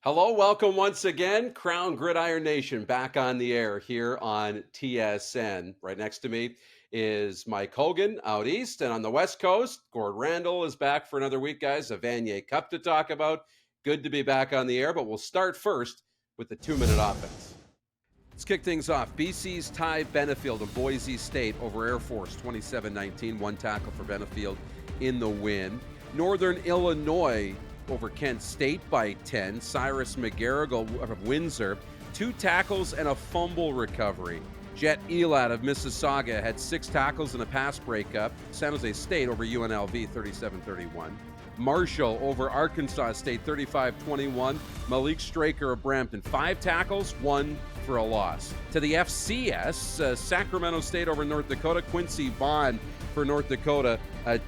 Hello, welcome once again. Krown Gridiron Nation back on the air here on TSN. Right next to me is Mike Hogan out east, and on the west coast, Gord Randall is back for another week, guys. A Vanier Cup to talk about. Good to be back on the air, but we'll start first with the 2-minute offense. Let's kick things off. BC's Ty Benefield of Boise State over Air Force 27-19. One tackle for Benefield in the win. Northern Illinois over Kent State by 10. Cyrus McGarrigle of Windsor, 2 tackles and a fumble recovery. Jet Elad of Mississauga had 6 tackles and a pass breakup. San Jose State over UNLV 37-31. Marshall over Arkansas State 35-21. Malik Straker of Brampton, 5 tackles, 1 for a loss. To the FCS, Sacramento State over North Dakota. Quincy Vaughn for North Dakota,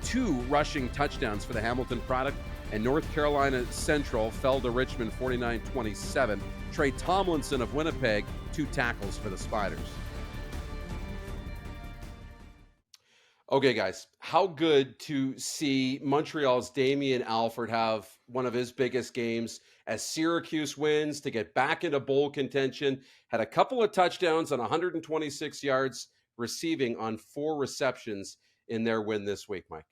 2 rushing touchdowns for the Hamilton product. And North Carolina Central fell to Richmond 49-27. Trey Tomlinson of Winnipeg, 2 tackles for the Spiders. Okay, guys, how good to see Montreal's Damien Alford have one of his biggest games as Syracuse wins to get back into bowl contention. Had a couple of touchdowns on 126 yards receiving on 4 receptions in their win this week, Mike.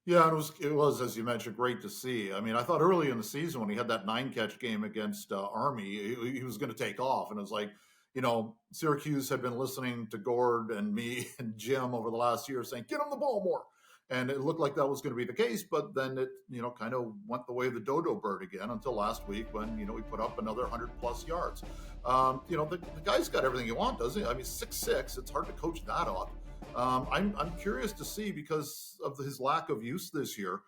Yeah, it was, as you mentioned, great to see. I mean, I thought early in the season when he had that 9-catch game against Army, he was going to take off. And it was like, Syracuse had been listening to Gord and me and Jim over the last year saying, get him the ball more. And it looked like that was going to be the case. But then it, kind of went the way of the dodo bird again until last week when, he put up another 100-plus yards. The guy's got everything you want, doesn't he? I mean, 6'6", it's hard to coach that up. I'm curious to see because of his lack of use this year.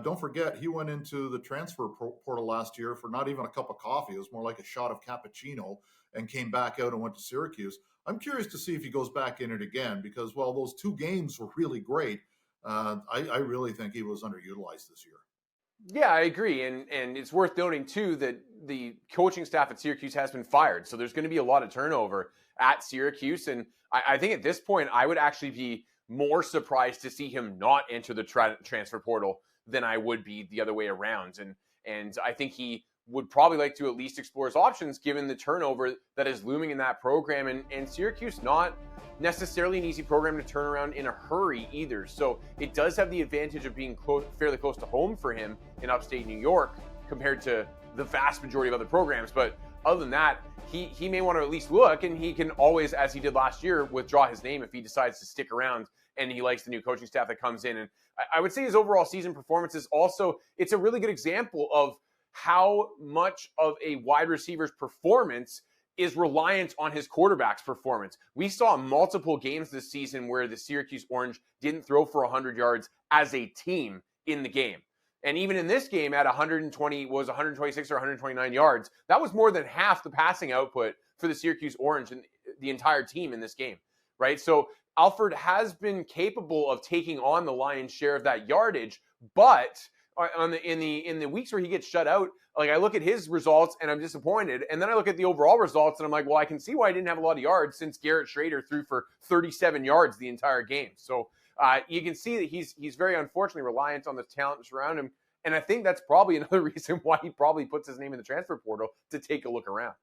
Don't forget, he went into the transfer portal last year for not even a cup of coffee. It was more like a shot of cappuccino and came back out and went to Syracuse. I'm curious to see if he goes back in it again because, while those 2 games were really great, I really think he was underutilized this year. Yeah, I agree. And it's worth noting, too, that the coaching staff at Syracuse has been fired. So there's going to be a lot of turnover at Syracuse. And I think at this point, I would actually be more surprised to see him not enter the transfer portal than I would be the other way around. And I think he would probably like to at least explore his options given the turnover that is looming in that program. And Syracuse, not necessarily an easy program to turn around in a hurry either. So it does have the advantage of being fairly close to home for him in upstate New York compared to the vast majority of other programs. But other than that, he may want to at least look, and he can always, as he did last year, withdraw his name if he decides to stick around and he likes the new coaching staff that comes in. And I would say his overall season performance is also, it's a really good example of how much of a wide receiver's performance is reliant on his quarterback's performance. We saw multiple games this season where the Syracuse Orange didn't throw for 100 yards as a team in the game. And even in this game at 126 or 129 yards, that was more than half the passing output for the Syracuse Orange and the entire team in this game, right? So Alford has been capable of taking on the lion's share of that yardage, but in the weeks where he gets shut out, like I look at his results and I'm disappointed, and then I look at the overall results and I'm like, well, I can see why I didn't have a lot of yards since Garrett Schrader threw for 37 yards the entire game. So you can see that he's very unfortunately reliant on the talent around him, and I think that's probably another reason why he probably puts his name in the transfer portal to take a look around.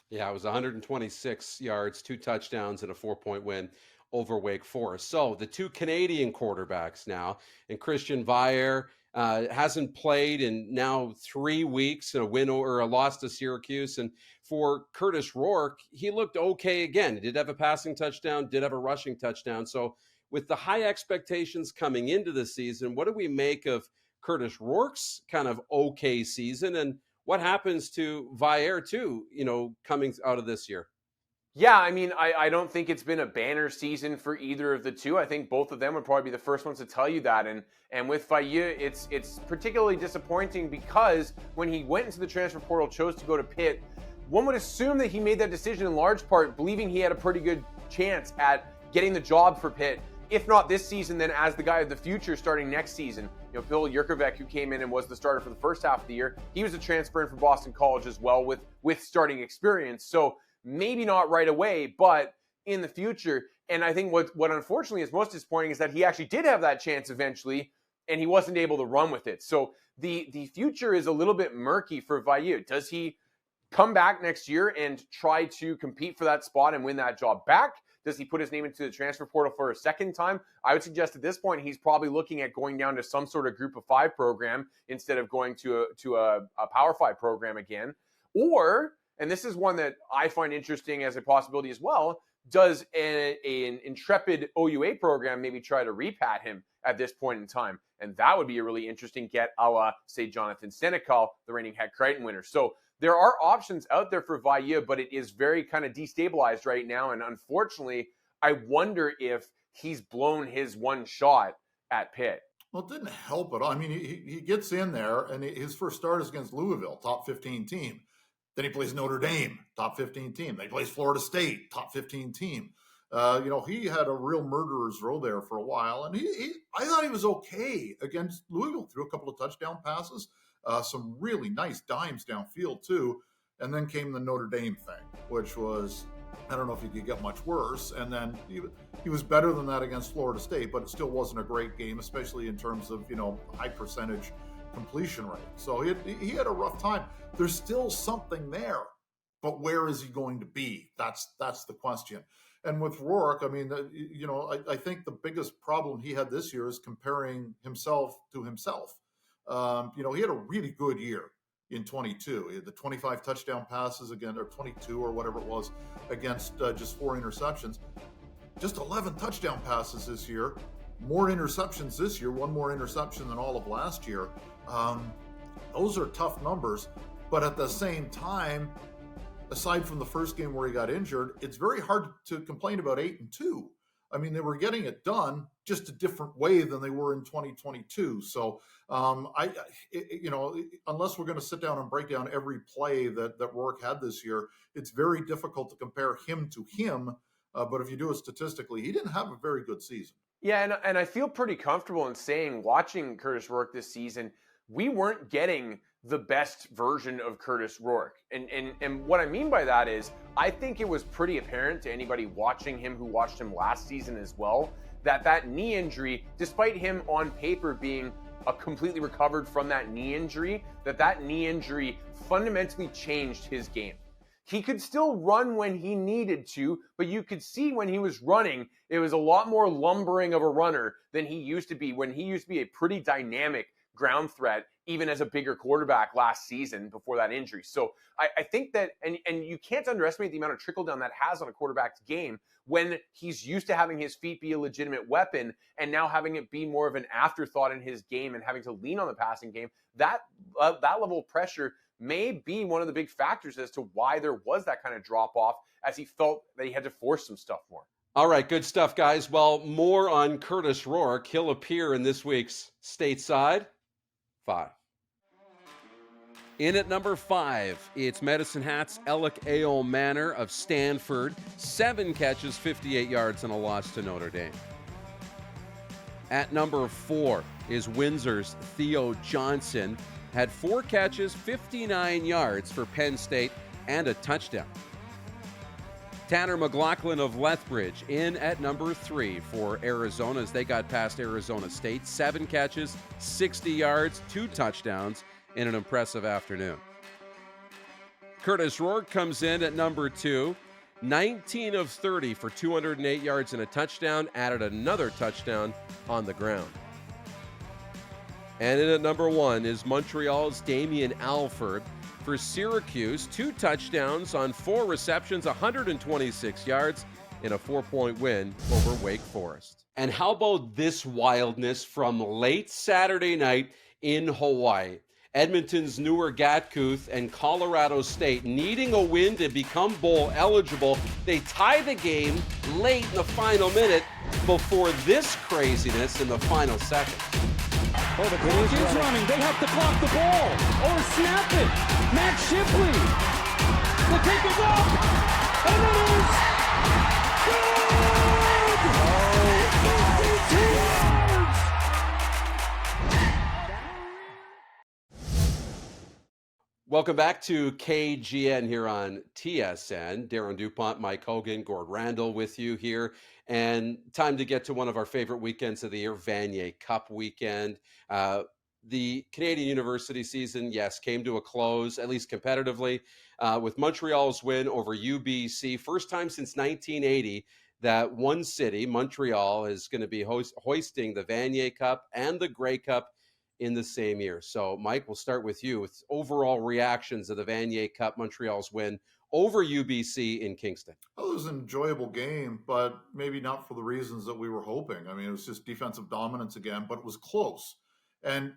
Yeah, it was 126 yards, 2 touchdowns, and a 4-point win over Wake Forest. So the 2 Canadian quarterbacks now, and Christian Veilleux hasn't played in now 3 weeks, a win or a loss to Syracuse. And for Kurtis Rourke, he looked okay again. He did have a passing touchdown, did have a rushing touchdown. So with the high expectations coming into the season, what do we make of Kurtis Rourke's kind of okay season? And what happens to Vanier too, coming out of this year? Yeah, I mean, I don't think it's been a banner season for either of the two. I think both of them would probably be the first ones to tell you that. And with Veilleux, it's particularly disappointing because when he went into the transfer portal, chose to go to Pitt, one would assume that he made that decision in large part believing he had a pretty good chance at getting the job for Pitt. If not this season, then as the guy of the future starting next season. Bill Yurkovec, who came in and was the starter for the first half of the year, he was a transfer in from Boston College as well with starting experience. So maybe not right away, but in the future. And I think what unfortunately is most disappointing is that he actually did have that chance eventually, and he wasn't able to run with it. So the future is a little bit murky for Veilleux. Does he come back next year and try to compete for that spot and win that job back? Does he put his name into the transfer portal for a second time? I would suggest at this point he's probably looking at going down to some sort of group of 5 program instead of going to a Power 5 program again. Or, and this is one that I find interesting as a possibility as well, does an intrepid OUA program maybe try to repat him at this point in time? And that would be a really interesting get a la, say, Jonathan Senecal, the reigning Heck Crichton winner. So there are options out there for Veilleux, but it is very kind of destabilized right now. And unfortunately, I wonder if he's blown his one shot at Pitt. Well, it didn't help at all. I mean, he gets in there, and his first start is against Louisville, top 15 team. Then he plays Notre Dame, top 15 team. Then he plays Florida State, top 15 team. He had a real murderer's row there for a while, and I thought he was okay against Louisville. Threw a couple of touchdown passes, some really nice dimes downfield too, and then came the Notre Dame thing, which was, I don't know if he could get much worse. And then he was better than that against Florida State, but it still wasn't a great game, especially in terms of high percentage completion rate. So he had a rough time. There's still something there, but where is he going to be? That's the question. And with Rourke, I mean, I think the biggest problem he had this year is comparing himself to himself. He had a really good year in 22. He had the 25 touchdown passes again, or 22 or whatever it was, against just 4 interceptions. Just 11 touchdown passes this year. More interceptions this year, 1 more interception than all of last year. Those are tough numbers. But at the same time, aside from the first game where he got injured, it's very hard to complain about 8-2. I mean, they were getting it done just a different way than they were in 2022. So, unless we're going to sit down and break down every play that Rourke had this year, it's very difficult to compare him to him. But if you do it statistically, he didn't have a very good season. Yeah, and I feel pretty comfortable in saying, watching Kurtis Rourke this season, we weren't getting the best version of Kurtis Rourke. And what I mean by that is, I think it was pretty apparent to anybody watching him who watched him last season as well, that knee injury, despite him on paper being completely recovered from that knee injury, that knee injury fundamentally changed his game. He could still run when he needed to, but you could see when he was running, it was a lot more lumbering of a runner than he used to be, when he used to be a pretty dynamic ground threat, even as a bigger quarterback last season before that injury. So I think that, and you can't underestimate the amount of trickle down that has on a quarterback's game when he's used to having his feet be a legitimate weapon and now having it be more of an afterthought in his game and having to lean on the passing game. That level of pressure may be one of the big factors as to why there was that kind of drop off, as he felt that he had to force some stuff more. All right, good stuff, guys. Well, more on Kurtis Rourke. He'll appear in this week's Stateside 5. In at number 5, it's Medicine Hat's Alec Ayo Manor of Stanford. 7 catches, 58 yards, and a loss to Notre Dame. At number 4 is Windsor's Theo Johnson. Had 4 catches, 59 yards for Penn State, and a touchdown. Tanner McLaughlin of Lethbridge in at number 3 for Arizona as they got past Arizona State. 7 catches, 60 yards, 2 touchdowns in an impressive afternoon. Kurtis Rourke comes in at number 2. 19 of 30 for 208 yards and a touchdown, added another touchdown on the ground. And in at number 1 is Montreal's Damien Alford for Syracuse. 2 touchdowns on 4 receptions, 126 yards in a 4-point win over Wake Forest. And how about this wildness from late Saturday night in Hawaii? Edmonton's Newer Gatkuth and Colorado State needing a win to become bowl eligible. They tie the game late in the final minute before this craziness in the final second. Oh, the clock is running. They have to clock the ball or snap it. Matt Shipley. The kick is up. And it is good. Oh, 52 yards. Welcome back to KGN here on TSN. Darren DuPont, Mike Hogan, Gord Randall with you here. And time to get to one of our favorite weekends of the year, Vanier Cup weekend. the Canadian university season, yes, came to a close, at least competitively, with Montreal's win over UBC. First time since 1980 that one city, Montreal, is going to be hoisting the Vanier Cup and the Grey Cup in the same year. So, Mike, we'll start with you with overall reactions of the Vanier Cup, Montreal's win over UBC in Kingston. Well, it was an enjoyable game, but maybe not for the reasons that we were hoping. I mean, it was just defensive dominance again, but it was close. And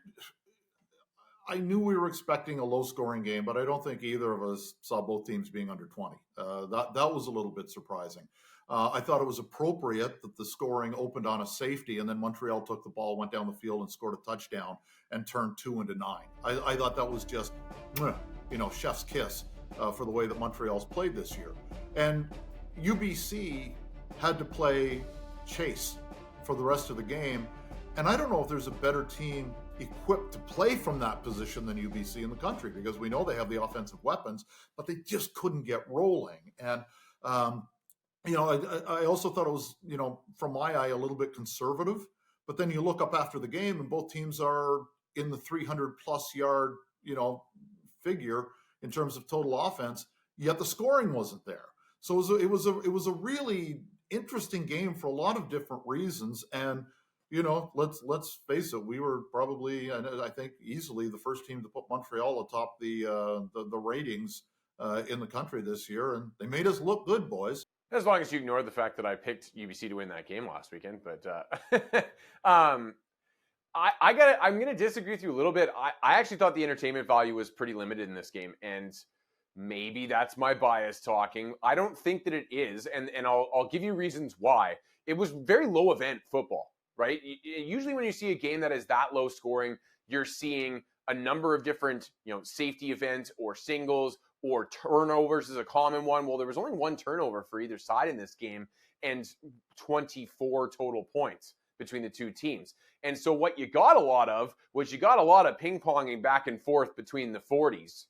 I knew we were expecting a low-scoring game, but I don't think either of us saw both teams being under 20. That was a little bit surprising. I thought it was appropriate that the scoring opened on a safety, and then Montreal took the ball, went down the field, and scored a touchdown and turned 2 into 9. I thought that was just, chef's kiss for the way that Montreal's played this year. And UBC had to play chase for the rest of the game, and I don't know if there's a better team equipped to play from that position than UBC in the country, because we know they have the offensive weapons, but they just couldn't get rolling. And I also thought it was, from my eye, a little bit conservative. But then you look up after the game, and both teams are in the 300-plus yard, figure in terms of total offense. Yet the scoring wasn't there. So it was a really interesting game for a lot of different reasons. And let's face it, we were probably, I think, easily the first team to put Montreal atop the ratings in the country this year, and they made us look good, boys. As long as you ignore the fact that I picked UBC to win that game last weekend, but I'm going to disagree with you a little bit. I actually thought the entertainment value was pretty limited in this game, and maybe that's my bias talking. I don't think that it is, and I'll give you reasons why. It was very low event football, right? Usually when you see a game that is that low scoring, you're seeing a number of different, safety events or singles, or turnovers is a common one. Well, there was only one turnover for either side in this game and 24 total points between the two teams. And so what you got a lot of was ping-ponging back and forth between the 40s.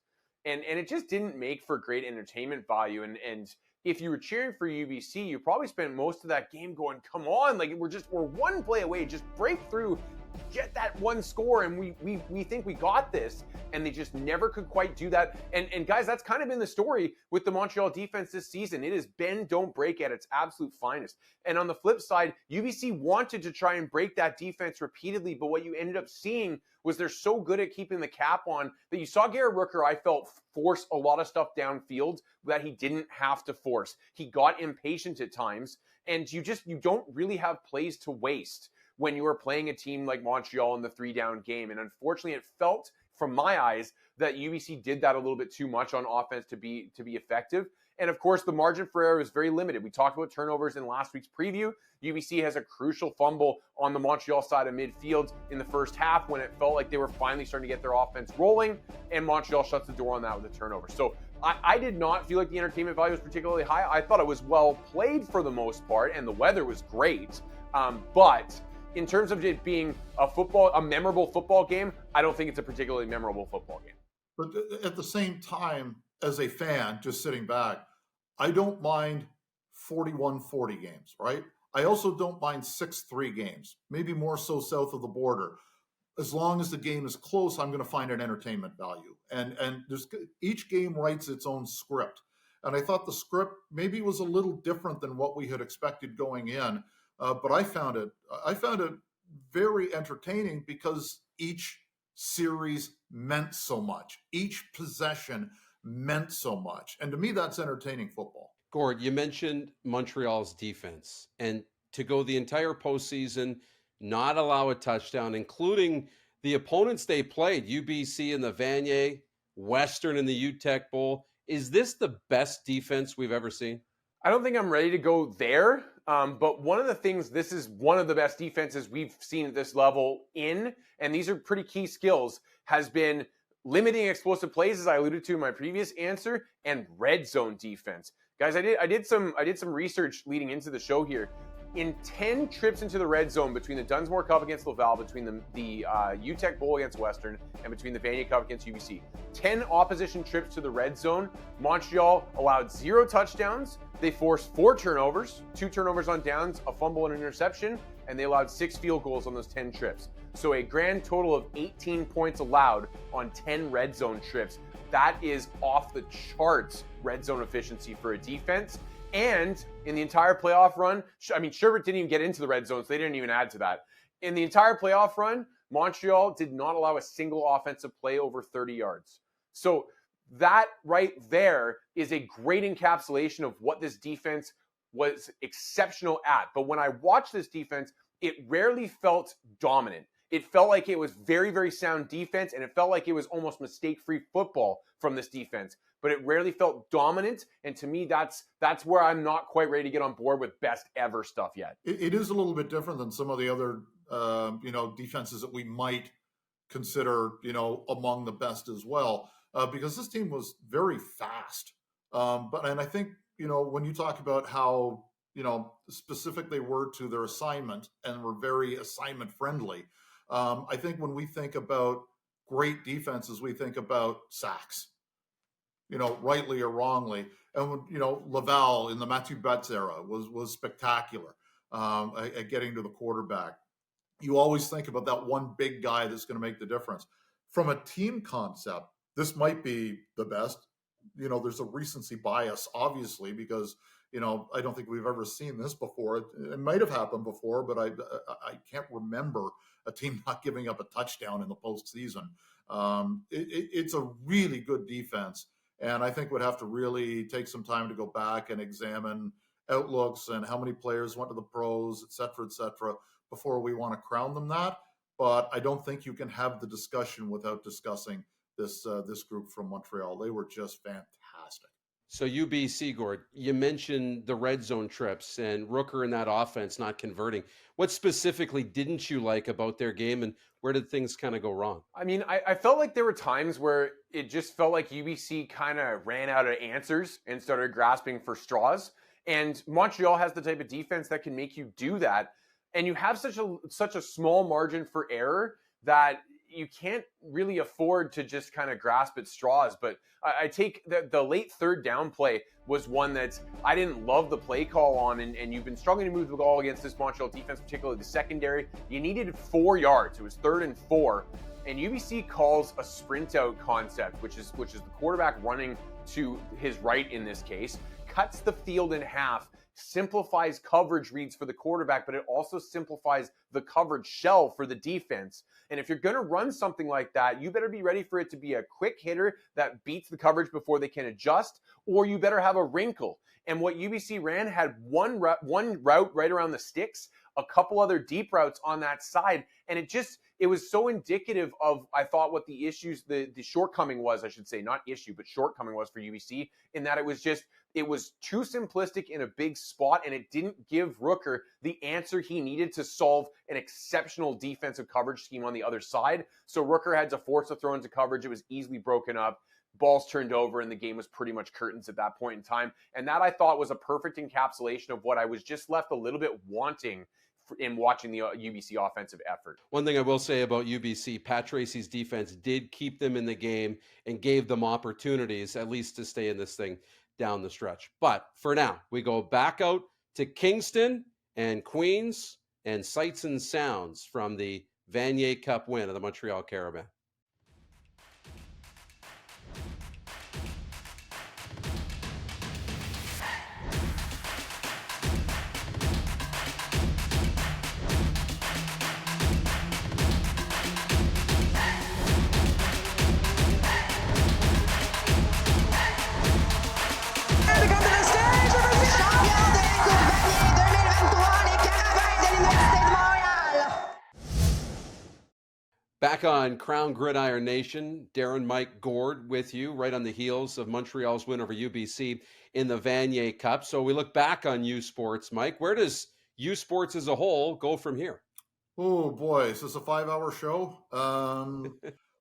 And it just didn't make for great entertainment value. And if you were cheering for UBC, you probably spent most of that game going, come on, like we're one play away, just break through, get that one score, and we think we got this. And they just never could quite do that. And guys, that's kind of been the story with the Montreal defense this season. It is bend, don't break at its absolute finest. And on the flip side, UBC wanted to try and break that defense repeatedly, but what you ended up seeing was they're so good at keeping the cap on that you saw Garrett Rooker, I felt, force a lot of stuff downfield that he didn't have to force. He got impatient at times, and you don't really have plays to waste when you are playing a team like Montreal in the 3-down game. And unfortunately, it felt, from my eyes, that UBC did that a little bit too much on offense to be effective. And of course, the margin for error is very limited. We talked about turnovers in last week's preview. UBC has a crucial fumble on the Montreal side of midfield in the first half when it felt like they were finally starting to get their offense rolling, and Montreal shuts the door on that with a turnover. So I did not feel like the entertainment value was particularly high. I thought it was well played for the most part, and the weather was great. But in terms of it being a memorable football game, I don't think it's a particularly memorable football game. But at the same time, as a fan, just sitting back, I don't mind 41-40 games, right? I also don't mind 6-3 games, maybe more so south of the border. As long as the game is close, I'm going to find an entertainment value. And each game writes its own script. And I thought the script maybe was a little different than what we had expected going in. But I found it very entertaining because each series meant so much. Each possession meant so much. And to me, that's entertaining football. Gord, you mentioned Montreal's defense, and to go the entire postseason, not allow a touchdown, including the opponents they played, UBC in the Vanier, Western in the UTEC Bowl. Is this the best defense we've ever seen? I don't think I'm ready to go there. But one of the things, this is one of the best defenses we've seen at this level and these are pretty key skills, has been limiting explosive plays, as I alluded to in my previous answer, and red zone defense. Guys, I did some research leading into the show here. In 10 trips into the red zone between the Dunsmore Cup against Laval, between the UTEC Bowl against Western, and between the Vanier Cup against UBC, 10 opposition trips to the red zone, Montreal allowed 0 touchdowns, They forced 4 turnovers, 2 turnovers on downs, a fumble and an interception, and they allowed 6 field goals on those 10 trips. So a grand total of 18 points allowed on 10 red zone trips. That is off the charts red zone efficiency for a defense. And in the entire playoff run, Sherbert didn't even get into the red zone, so they didn't even add to that. In the entire playoff run, Montreal did not allow a single offensive play over 30 yards. So that right there is a great encapsulation of what this defense was exceptional at. But when I watched this defense, it rarely felt dominant. It felt like it was very, very sound defense, and it felt like it was almost mistake-free football from this defense. But it rarely felt dominant, and to me, that's where I'm not quite ready to get on board with best ever stuff yet. It is a little bit different than some of the other, defenses that we might consider, among the best as well, because this team was very fast. And I think, when you talk about how, specific they were to their assignment and were very assignment friendly, I think when we think about great defenses, we think about sacks, rightly or wrongly. And when, Laval in the Matthew Betts era was spectacular at getting to the quarterback. You always think about that one big guy that's going to make the difference. From a team concept, this might be the best. There's a recency bias, obviously, because, I don't think we've ever seen this before. It might have happened before, but I can't remember a team not giving up a touchdown in the postseason. It's a really good defense, and I think we'd have to really take some time to go back and examine outlooks and how many players went to the pros, et cetera, before we want to crown them that. But I don't think you can have the discussion without discussing this group from Montreal. They were just fantastic. So UBC, Gord, you mentioned the red zone trips and Rooker in that offense not converting. What specifically didn't you like about their game, and where did things kind of go wrong? I felt like there were times where it just felt like UBC kind of ran out of answers and started grasping for straws. And Montreal has the type of defense that can make you do that. And you have such a small margin for error that you can't really afford to just kind of grasp at straws. But I take the late third down play was one that I didn't love the play call on, and you've been struggling to move the ball against this Montreal defense, particularly the secondary. You needed 4 yards. It was 3rd and 4. And UBC calls a sprint out concept, which is the quarterback running to his right in this case, cuts the field in half, simplifies coverage reads for the quarterback, but it also simplifies the coverage shell for the defense. And if you're going to run something like that, you better be ready for it to be a quick hitter that beats the coverage before they can adjust, or you better have a wrinkle. And what UBC ran had one route right around the sticks, a couple other deep routes on that side, and it was so indicative of, I thought, what the issues, the shortcoming was, I should say, not issue, but shortcoming was for UBC, in that it was too simplistic in a big spot, and it didn't give Rooker the answer he needed to solve an exceptional defensive coverage scheme on the other side. So Rooker had to force a throw into coverage. It was easily broken up. Balls turned over, and the game was pretty much curtains at that point in time. And that, I thought, was a perfect encapsulation of what I was just left a little bit wanting in watching the UBC offensive effort. One thing I will say about UBC, Pat Tracy's defense did keep them in the game and gave them opportunities, at least to stay in this thing down the stretch. But for now, we go back out to Kingston and Queens and sights and sounds from the Vanier Cup win of the Montreal Caravan. Back on Krown Gridiron Nation, Darren, Mike, Gord with you right on the heels of Montreal's win over UBC in the Vanier Cup. So we look back on U Sports, Mike. Where does U Sports as a whole go from here? Oh boy, is this a 5-hour show?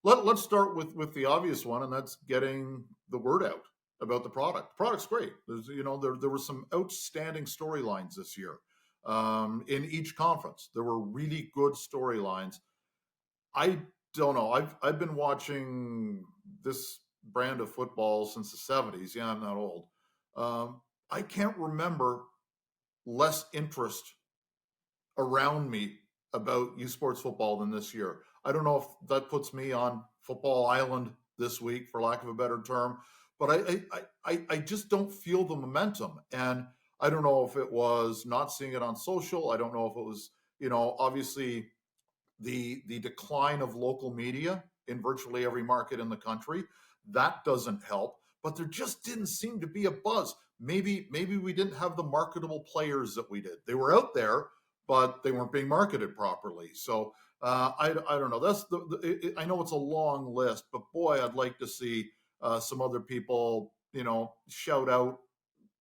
Let's start with the obvious one, and that's getting the word out about the product. The product's great. There were some outstanding storylines this year in each conference. There were really good storylines. I don't know. I've been watching this brand of football since the 70s. Yeah, I'm not old. I can't remember less interest around me about U Sports football than this year. I don't know if that puts me on football island this week, for lack of a better term, but I just don't feel the momentum. And I don't know if it was not seeing it on social. I don't know if it was, obviously the decline of local media in virtually every market in the country. That doesn't help. But there just didn't seem to be a buzz. Maybe we didn't have the marketable players that we did. They were out there, but they weren't being marketed properly. So I don't know. That's I know it's a long list, but boy, I'd like to see some other people, shout out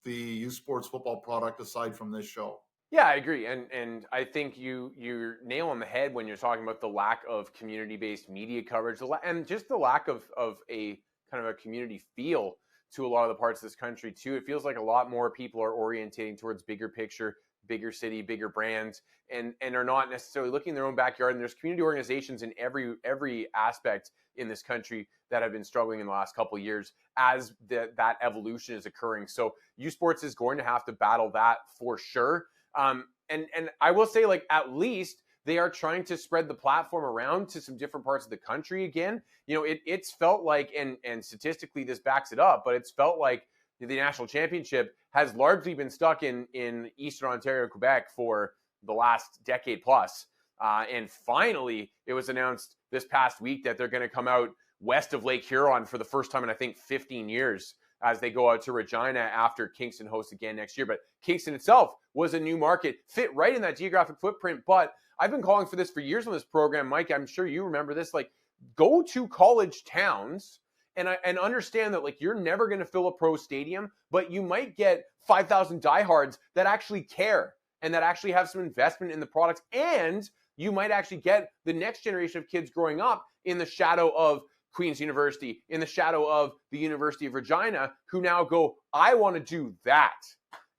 the U Sports football product aside from this show. Yeah, I agree, and I think you're nail on the head when you're talking about the lack of community-based media coverage, and just the lack of a kind of a community feel to a lot of the parts of this country too. It feels like a lot more people are orientating towards bigger picture, bigger city, bigger brands, and are not necessarily looking in their own backyard. And there's community organizations in every aspect in this country that have been struggling in the last couple of years as that evolution is occurring. So U Sports is going to have to battle that for sure. And I will say, like, at least they are trying to spread the platform around to some different parts of the country again. It's felt like, and statistically this backs it up, but it's felt like the national championship has largely been stuck in Eastern Ontario, Quebec for the last decade plus. And finally, it was announced this past week that they're going to come out west of Lake Huron for the first time in, I think, 15 years as they go out to Regina after Kingston hosts again next year. But Kingston itself was a new market, fit right in that geographic footprint. But I've been calling for this for years on this program, Mike. I'm sure you remember this. Like, go to college towns and understand that, like, you're never going to fill a pro stadium, but you might get 5,000 diehards that actually care and that actually have some investment in the products. And you might actually get the next generation of kids growing up in the shadow of Queen's University, in the shadow of the University of Regina, who now go, I want to do that.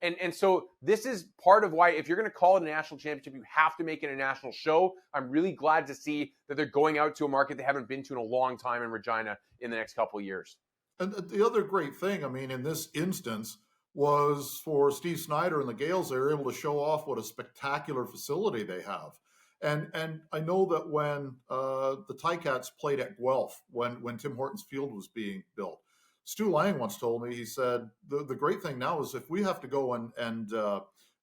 And so this is part of why, if you're going to call it a national championship, you have to make it a national show. I'm really glad to see that they're going out to a market they haven't been to in a long time in Regina in the next couple of years. And the other great thing, I mean, in this instance, was for Steve Snyder and the Gales, they were able to show off what a spectacular facility they have. And I know that when the Ticats played at Guelph, when Tim Hortons Field was being built, Stu Lang once told me, he said, the great thing now is if we have to go and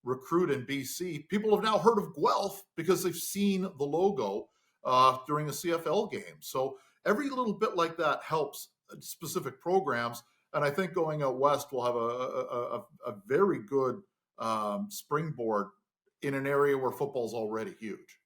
recruit in BC, people have now heard of Guelph because they've seen the logo during a CFL game. So every little bit like that helps specific programs. And I think going out west will have a very good springboard in an area where football's already huge.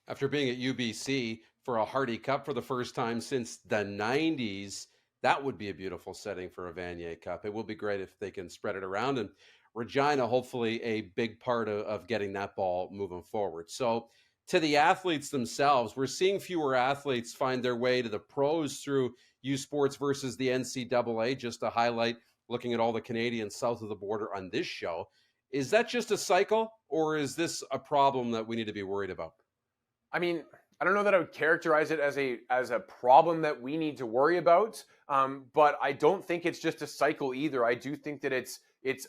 After being at UBC for a Hardy Cup for the first time since the 90s, that would be a beautiful setting for a Vanier Cup. It will be great if they can spread it around. And Regina, hopefully a big part of getting that ball moving forward. So to the athletes themselves, we're seeing fewer athletes find their way to the pros through U Sports versus the NCAA, just to highlight looking at all the Canadians south of the border on this show. Is that just a cycle, or is this a problem that we need to be worried about? I mean, I don't know that I would characterize it as a problem that we need to worry about, but I don't think it's just a cycle either. I do think that it's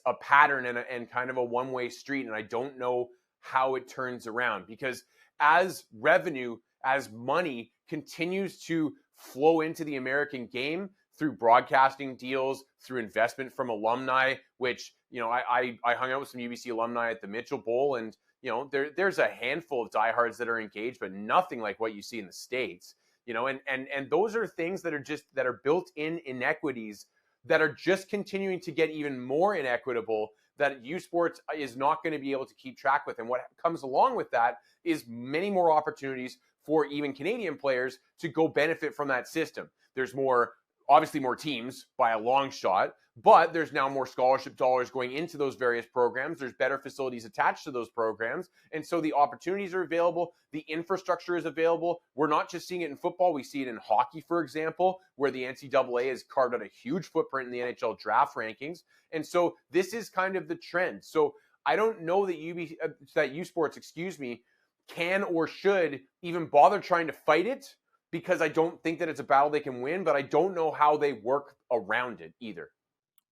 a pattern and kind of a one-way street, and I don't know how it turns around, because as revenue, as money continues to flow into the American game through broadcasting deals, through investment from alumni, which, I hung out with some UBC alumni at the Mitchell Bowl, and there's a handful of diehards that are engaged, but nothing like what you see in the States, and those are things that are built in inequities that are just continuing to get even more inequitable, that U Sports is not going to be able to keep track with. And what comes along with that is many more opportunities for even Canadian players to go benefit from that system. There's obviously more teams by a long shot, but there's now more scholarship dollars going into those various programs. There's better facilities attached to those programs. And so the opportunities are available. The infrastructure is available. We're not just seeing it in football. We see it in hockey, for example, where the NCAA has carved out a huge footprint in the NHL draft rankings. And so this is kind of the trend. So I don't know that U Sports, can or should even bother trying to fight it, because I don't think that it's a battle they can win, but I don't know how they work around it either.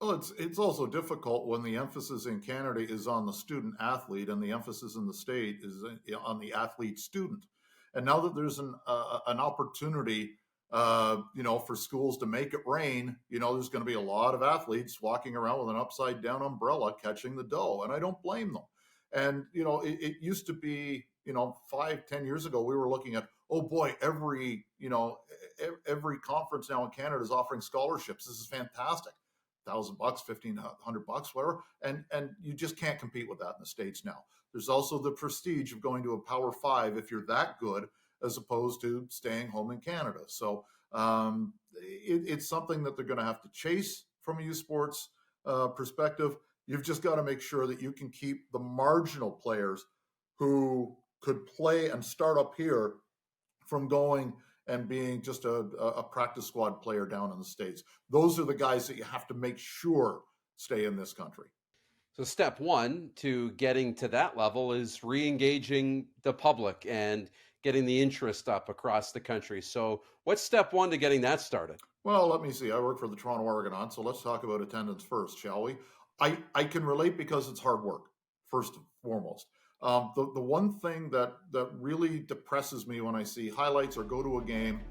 Well, it's also difficult when the emphasis in Canada is on the student athlete and the emphasis in the state is on the athlete student. And now that there's an opportunity, for schools to make it rain, there's going to be a lot of athletes walking around with an upside down umbrella catching the dough, and I don't blame them. And it used to be, 5-10 years ago, we were looking at, oh boy, every conference now in Canada is offering scholarships. This is fantastic. $1,000, $1,500, whatever, and you just can't compete with that in the States now. There's also the prestige of going to a Power 5 if you're that good, as opposed to staying home in Canada. So it's something that they're going to have to chase from a U Sports perspective. You've just got to make sure that you can keep the marginal players who could play and start up here from going and being just a practice squad player down in the States. Those are the guys that you have to make sure stay in this country. So step one to getting to that level is re-engaging the public and getting the interest up across the country. So what's step one to getting that started? Well, let me see. I work for the Toronto Argonaut, so let's talk about attendance first, shall we? I can relate because it's hard work, first and foremost. The one thing that really depresses me when I see highlights or go to a game,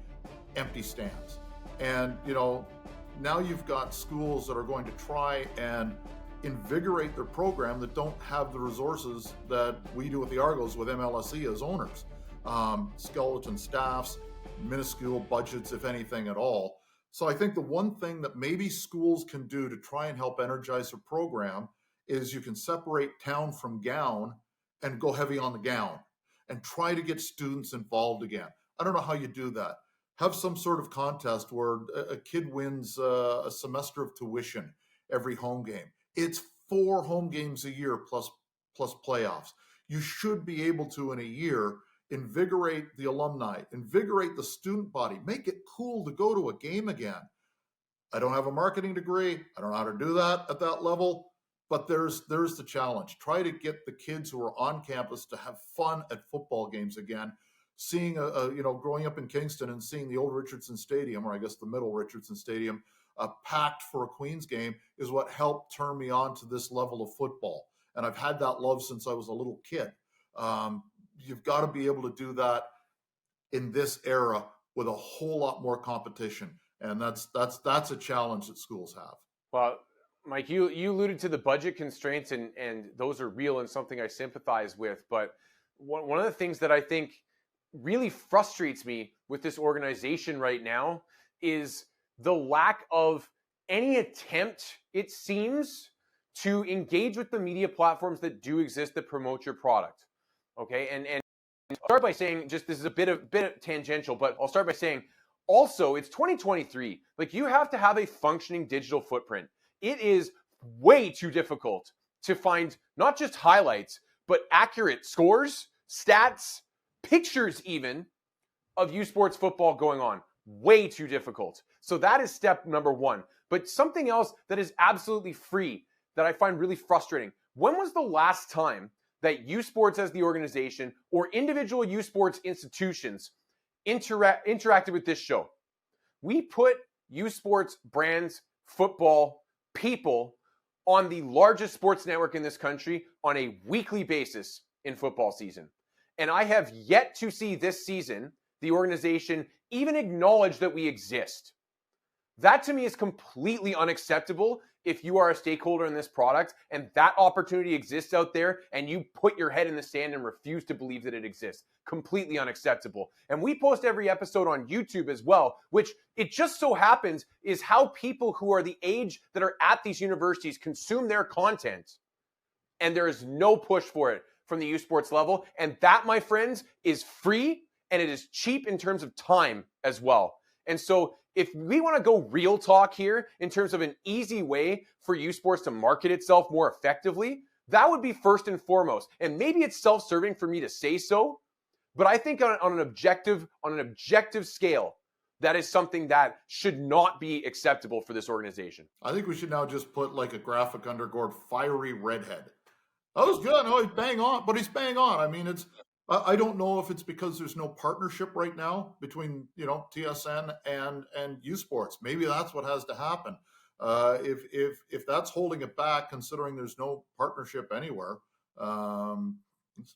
empty stands. And, now you've got schools that are going to try and invigorate their program that don't have the resources that we do with the Argos with MLSE as owners. Skeleton staffs, minuscule budgets, if anything at all. So I think the one thing that maybe schools can do to try and help energize their program is you can separate town from gown and go heavy on the gown and try to get students involved again. I don't know how you do that. Have some sort of contest where a kid wins a semester of tuition every home game. It's 4 home games a year plus playoffs. You should be able to, in a year, invigorate the alumni, invigorate the student body, make it cool to go to a game again. I don't have a marketing degree. I don't know how to do that at that level, but there's the challenge. Try to get the kids who are on campus to have fun at football games again. Seeing growing up in Kingston and seeing the old Richardson Stadium, or I guess the middle Richardson Stadium, packed for a Queens game is what helped turn me on to this level of football. And I've had that love since I was a little kid. You've got to be able to do that in this era with a whole lot more competition. And that's a challenge that schools have. Well, Mike, you alluded to the budget constraints, and those are real and something I sympathize with. But one of the things that I think really frustrates me with this organization right now is the lack of any attempt, it seems, to engage with the media platforms that do exist that promote your product. Okay, and I'll start by saying, just this is a bit tangential, but I'll start by saying, also, it's 2023. Like, you have to have a functioning digital footprint. It is way too difficult to find not just highlights, but accurate scores, stats, pictures even of U Sports football going on. Way too difficult. So that is step number one. But something else that is absolutely free that I find really frustrating. When was the last time that U Sports as the organization or individual U Sports institutions interacted with this show? We put U Sports brands, football, people on the largest sports network in this country on a weekly basis in football season. And I have yet to see this season the organization even acknowledge that we exist. That to me is completely unacceptable if you are a stakeholder in this product and that opportunity exists out there and you put your head in the sand and refuse to believe that it exists. Completely unacceptable. And we post every episode on YouTube as well, which it just so happens is how people who are the age that are at these universities consume their content. And there is no push for it from the U Sports level. And that, my friends, is free and it is cheap in terms of time as well. And so if we want to go real talk here in terms of an easy way for U Sports to market itself more effectively, that would be first and foremost. And maybe it's self-serving for me to say so, but I think on an objective scale, that is something that should not be acceptable for this organization. I think we should now just put like a graphic under Gord, fiery redhead. That was good. No, he's bang on, but he's bang on. I mean, I don't know if it's because there's no partnership right now between, TSN and U Sports. Maybe that's what has to happen. If that's holding it back, considering there's no partnership anywhere, it's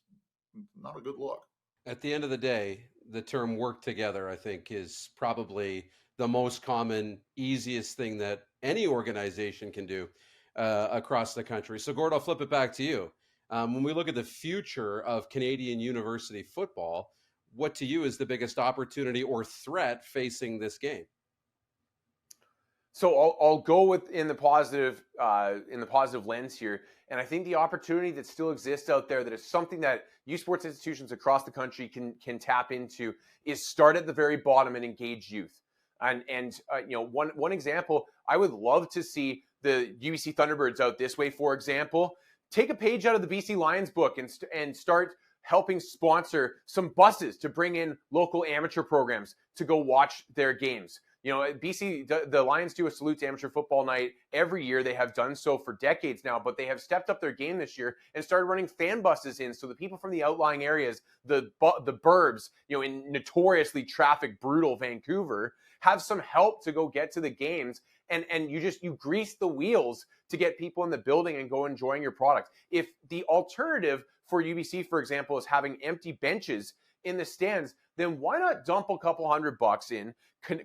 not a good look. At the end of the day, the term work together, I think, is probably the most common, easiest thing that any organization can do across the country. So, Gord, I'll flip it back to you. When we look at the future of Canadian university football, what to you is the biggest opportunity or threat facing this game? So I'll go with in the positive lens here, and I think the opportunity that still exists out there, that is something that youth sports institutions across the country can tap into, is start at the very bottom and engage youth. And one example, I would love to see the UBC Thunderbirds out this way, for example, take a page out of the BC Lions book and start helping sponsor some buses to bring in local amateur programs to go watch their games. You know, BC, the Lions do a salute to amateur football night every year. They have done so for decades now, but they have stepped up their game this year and started running fan buses in, so the people from the outlying areas, the burbs, in notoriously traffic brutal Vancouver, have some help to go get to the games. And you grease the wheels to get people in the building and go enjoying your product. If the alternative for UBC, for example, is having empty benches in the stands, then why not dump a couple $100 in,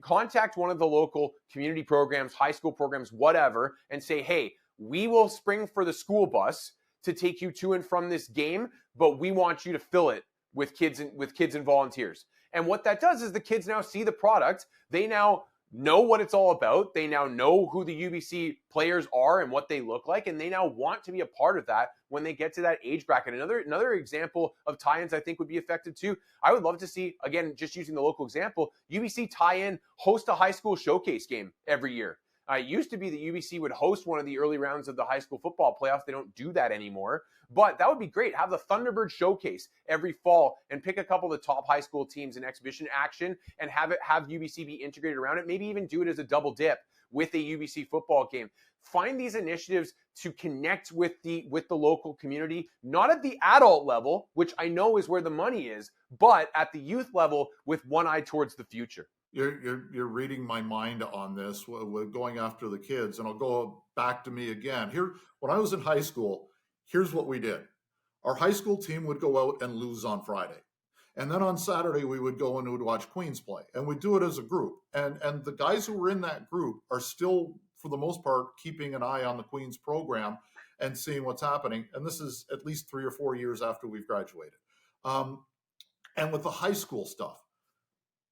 contact one of the local community programs, high school programs, whatever, and say, hey, we will spring for the school bus to take you to and from this game, but we want you to fill it with kids and volunteers. And what that does is the kids now see the product. They now know what it's all about. They now know who the UBC players are and what they look like, and they now want to be a part of that when they get to that age bracket. Another example of tie-ins I think would be effective too. I would love to see, again, just using the local example, UBC tie-in host a high school showcase game every year. It used to be that UBC would host one of the early rounds of the high school football playoffs. They don't do that anymore, but that would be great. Have the Thunderbird Showcase every fall and pick a couple of the top high school teams in exhibition action and have UBC be integrated around it. Maybe even do it as a double dip with a UBC football game. Find these initiatives to connect with the local community, not at the adult level, which I know is where the money is, but at the youth level with one eye towards the future. You're reading my mind on this. We're going after the kids, and I'll go back to me again. Here, when I was in high school, here's what we did. Our high school team would go out and lose on Friday. And then on Saturday, we would go and we would watch Queens play. And we'd do it as a group. And the guys who were in that group are still, for the most part, keeping an eye on the Queens program and seeing what's happening. And this is at least 3 or 4 years after we've graduated. And with the high school stuff,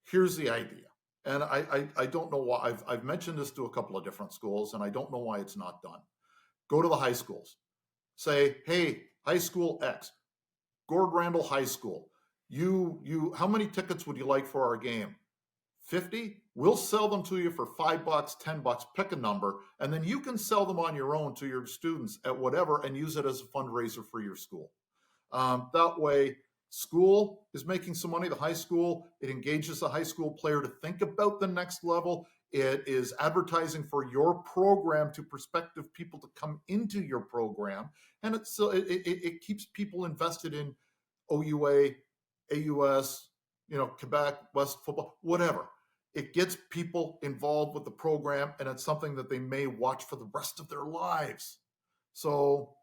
here's the idea. And I don't know why. I've mentioned this to a couple of different schools, and I don't know why it's not done. Go to the high schools. Say, hey, high school X, Gord Randall High School. You how many tickets would you like for our game? 50? We'll sell them to you for $5, $10, pick a number, and then you can sell them on your own to your students at whatever and use it as a fundraiser for your school. That way, school is making some money, the high school, it engages the high school player to think about the next level. It is advertising for your program to prospective people to come into your program. And it keeps people invested in OUA, AUS, Quebec, West football, whatever. It gets people involved with the program, and it's something that they may watch for the rest of their lives. So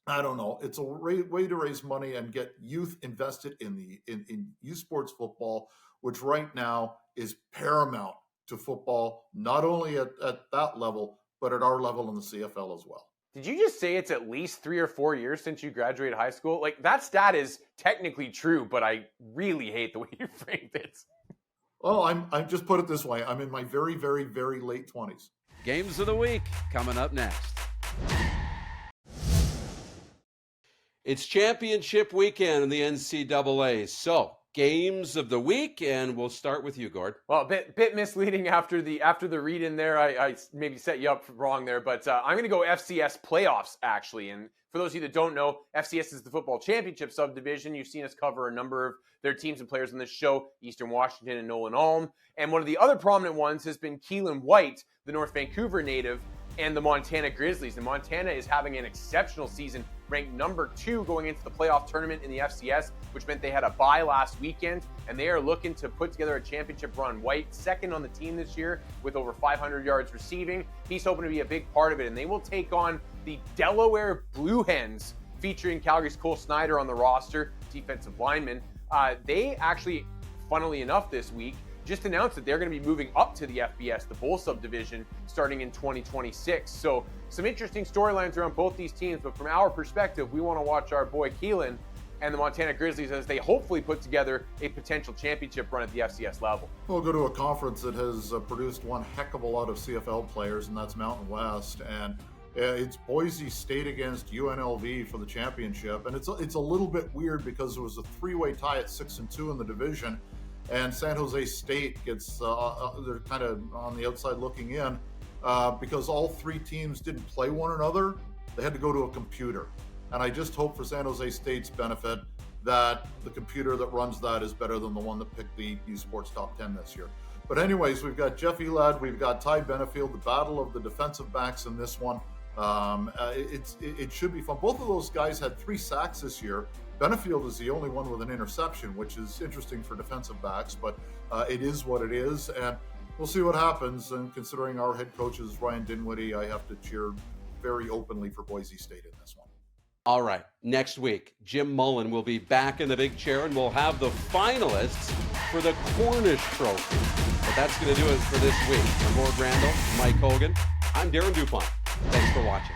I don't know. It's a way to raise money and get youth invested in youth sports football, which right now is paramount to football, not only at that level, but at our level in the CFL as well. Did you just say it's at least 3 or 4 years since you graduated high school? Like, that stat is technically true, but I really hate the way you framed it. Well, I'm just put it this way. I'm in my very, very, very late 20s. Games of the week coming up next. It's championship weekend in the NCAA. So, games of the week, and we'll start with you, Gord. Well, a bit misleading after the read in there. I maybe set you up wrong there, but I'm going to go FCS playoffs, actually. And for those of you that don't know, FCS is the football championship subdivision. You've seen us cover a number of their teams and players on this show, Eastern Washington and Nolan Alm. And one of the other prominent ones has been Keelan White, the North Vancouver native, and the Montana Grizzlies. And Montana is having an exceptional season ranked number 2 going into the playoff tournament in the FCS, which meant they had a bye last weekend, and they are looking to put together a championship run. White, second on the team this year with over 500 yards receiving. He's hoping to be a big part of it, and they will take on the Delaware Blue Hens, featuring Calgary's Cole Snyder on the roster, defensive lineman. They actually, funnily enough, this week just announced that they're going to be moving up to the FBS, the Bull subdivision, starting in 2026. So some interesting storylines around both these teams, but from our perspective, we want to watch our boy Keelan and the Montana Grizzlies as they hopefully put together a potential championship run at the FCS level. We'll go to a conference that has produced one heck of a lot of CFL players, and that's Mountain West. And it's Boise State against UNLV for the championship. And it's a little bit weird because it was a 3-way tie at 6-2 in the division. And San Jose State gets, they're kind of on the outside looking in because all 3 teams didn't play one another. They had to go to a computer. And I just hope for San Jose State's benefit that the computer that runs that is better than the one that picked the U Sports Top 10 this year. But anyways, we've got Jeff Elad, we've got Ty Benefield, the battle of the defensive backs in this one. It should be fun. Both of those guys had 3 sacks this year. Benefield is the only one with an interception, which is interesting for defensive backs, but it is what it is, and we'll see what happens. And considering our head coach is Ryan Dinwiddie, I have to cheer very openly for Boise State in this one. All right, next week, Jim Mullen will be back in the big chair, and we'll have the finalists for the Cornish Trophy. But that's going to do it for this week. For Gord Randall, Mike Hogan, I'm Darren Dupont. Thanks for watching.